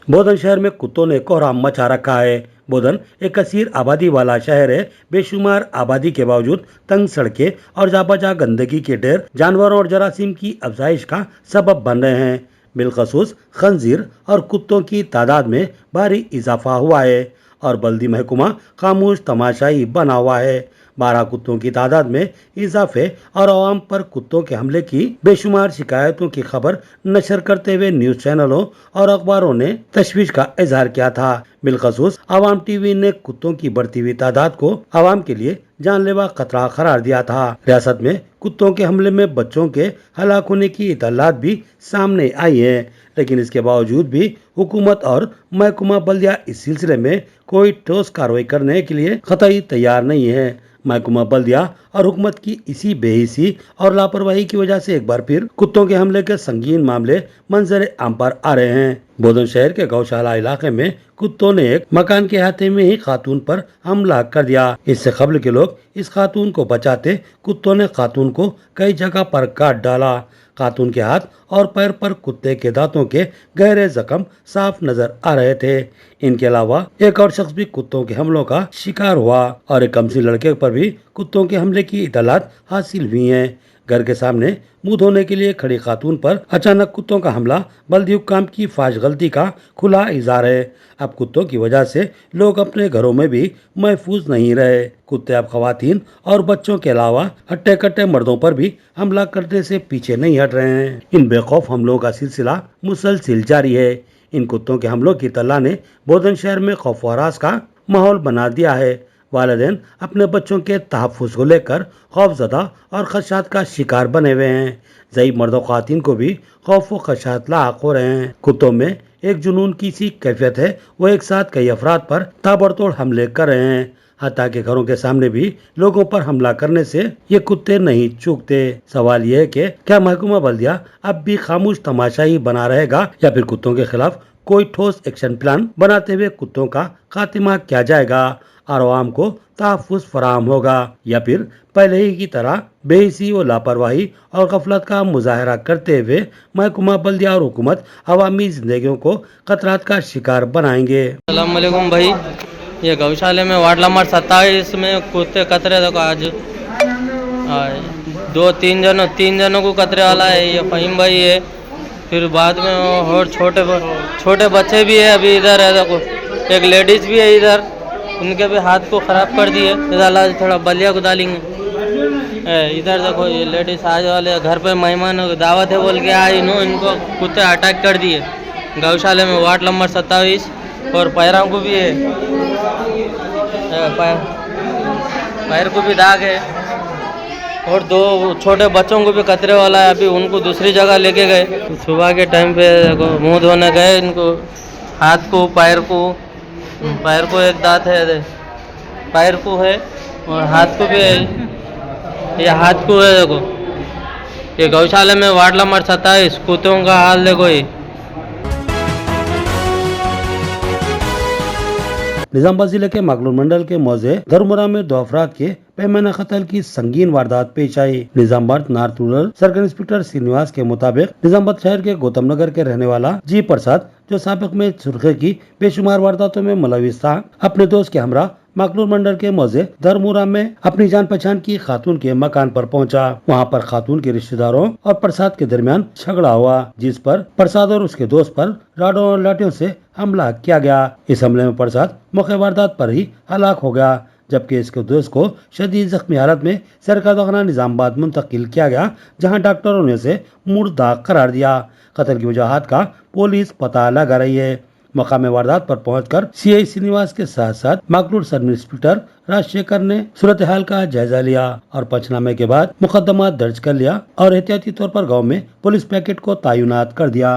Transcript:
बोधन शहर में कुत्तों ने कोहराम मचा रखा है। बोधन एक कसीर आबादी वाला शहर है। बेशुमार आबादी के बावजूद तंग सड़कें और जाबाजा गंदगी के ढेर जानवरों और जरासीम की अफजाइश का सबब बन रहे हैं। बिलखसूस खंजीर और कुत्तों की तादाद में भारी इजाफा हुआ है और बल्दी महकुमा खामोश तमाशाई बना हुआ है। 12 कुत्तों की तादाद में इजाफे और आवाम पर कुत्तों के हमले की बेशुमार शिकायतों की खबर नशर करते हुए न्यूज चैनलों और अखबारों ने तशवीश का इजहार किया था। बिलखसूस आवाम टीवी ने कुत्तों की बढ़ती हुई तादाद को आवाम के लिए जानलेवा खतरा करार दिया था। रियासत में कुत्तों के हमले में बच्चों के हलाक होने की इतलात भी सामने आई है, लेकिन इसके बावजूद भी हुकूमत और महकुमा बल्दिया इस सिलसिले में कोई ठोस कार्रवाई करने के लिए कतई तैयार नहीं है। महकुमा बल्दिया और हुकूमत की इसी बेहिसी और लापरवाही की वजह से एक बार फिर कुत्तों के हमले के संगीन मामले मंजर आम पर आ रहे हैं। बोधन शहर के गौशाला इलाके में कुत्तों ने एक मकान के अहाते में ही खातून पर हमला कर दिया। इससे कब्ल के लोग इस खातून को बचाते कुत्तों ने खातून को कई जगह पर काट डाला। खातून के हाथ और पैर पर कुत्ते के दांतों के गहरे जख्म साफ नजर आ रहे थे। इनके अलावा एक और शख्स भी कुत्तों के हमलों का शिकार हुआ और एक कमसी लड़के पर भी कुत्तों के हमले की इतलात हासिल हुई हैं। घर के सामने मुंह धोने के लिए खड़ी खातून पर अचानक कुत्तों का हमला बल्दी हुक्काम की फाश गलती का खुला इजहार है। अब कुत्तों की वजह से लोग अपने घरों में भी महफूज नहीं रहे। कुत्ते अब खवातीन और बच्चों के अलावा हट्टे कट्टे मर्दों पर भी हमला करने से पीछे नहीं हट रहे हैं। इन बेखौफ हमलों का सिलसिला मुसलसिल जारी है। इन कुत्तों के हमलों की तल्ला ने बोधन शहर में खौफ व हरास का माहौल बना दिया है। वालिदैन अपने बच्चों के तहफ़्फ़ुज़ को लेकर खौफजदा और खदशात का शिकार बने हुए हैं। ज़ईफ़ मर्द ख़वातीन को भी खौफ व खदशात लाहक हो रहे हैं। कुत्तों में एक जुनून की सी कैफियत है, वो एक साथ कई अफराद पर ताबड़तोड़ हमले कर रहे हैं। हत्ता के घरों के सामने भी लोगों पर हमला करने से ये कुत्ते नहीं चूकते। सवाल ये है कि क्या महकुमा बल्दिया अब भी खामोश तमाशा ही बना रहेगा या फिर कुत्तों के खिलाफ कोई ठोस एक्शन प्लान बनाते हुए कुत्तों का खात्मा किया जाएगा और आवाम को तहफ़्फ़ुज़ फराहम होगा, या फिर पहले ही की तरह बेहिसी व लापरवाही और गफलत का मुजाहरा करते हुए महकुमा बल्दिया और हुकूमत अवामी जिंदगियों को खतरात का शिकार बनाएंगे। अस्सलाम वालेकुम भाई, ये गौशाले में वार्ड नंबर 27 में कुत्ते कतरे देखो आज तीन जनों को कतरे वाला है। ये फहीम भाई है, फिर बाद में और छोटे बच्चे भी है। अभी इधर है देखो, एक लेडीज भी है इधर, उनके भी हाथ को ख़राब कर दिए। इधर थोड़ा बलिया को डालेंगे। इधर देखो ये लेडीज आज वाले घर पे मेहमान दावत है बोल के आई नो, इनको कुत्ते अटैक कर दिए गौशाले में वार्ड नंबर 27। और पैरों को भी है, पैर को भी दाग है और 2 छोटे बच्चों को भी कतरे वाला है। अभी उनको दूसरी जगह लेके गए। सुबह के टाइम पे देखो मुंह धोने गए, इनको हाथ को पैर को एक दांत है, पैर को है और हाथ को भी है। ये हाथ को है देखो। ये गौशाला में वार्ड नंबर 27 कुत्तों का हाल देखो। ये निजामाबाद जिले के माकलूर मंडल के मौजे धर्मपुरा में 2 अफराद के पैमाना कत्ल की संगीन वारदात पेश आई। Nizamabad north rural circle inspector Srinivas के मुताबिक निजामाबाद शहर के गौतम नगर के रहने वाला जी प्रसाद, जो साबिक में सुर्खे की बेशुमार वारदातों में मुलविस था, अपने दोस्त के हमरा माकलूर मंडल के मौजे धर्मपुरा में अपनी जान पहचान की खातून के मकान पर पहुंचा। वहां पर खातून के रिश्तेदारों और प्रसाद के दरमियान झगड़ा हुआ, जिस पर प्रसाद और उसके दोस्त पर राडों और लाठियों से हमला किया गया। इस हमले में प्रसाद मौके वारदात पर ही हलाक हो गया, जबकि इसके दोस्त को शदीद जख्मी हालत में सरकारी दवाखाना निजामाबाद मुंतकिल किया गया, जहां डॉक्टरों ने उसे मुर्दा करार दिया। कत्ल की वजहात का पुलिस पता लगा रही है। मकाम वारदात पर पहुंचकर सीआई श्रीनिवास के साथ साथ माकलूर सब इंस्पेक्टर राजशेखर ने सूरत हाल का जायजा लिया और पंचनामे के बाद मुकदमा दर्ज कर लिया और एहतियाती तौर पर गाँव में पुलिस पैकेट को तैनात कर दिया।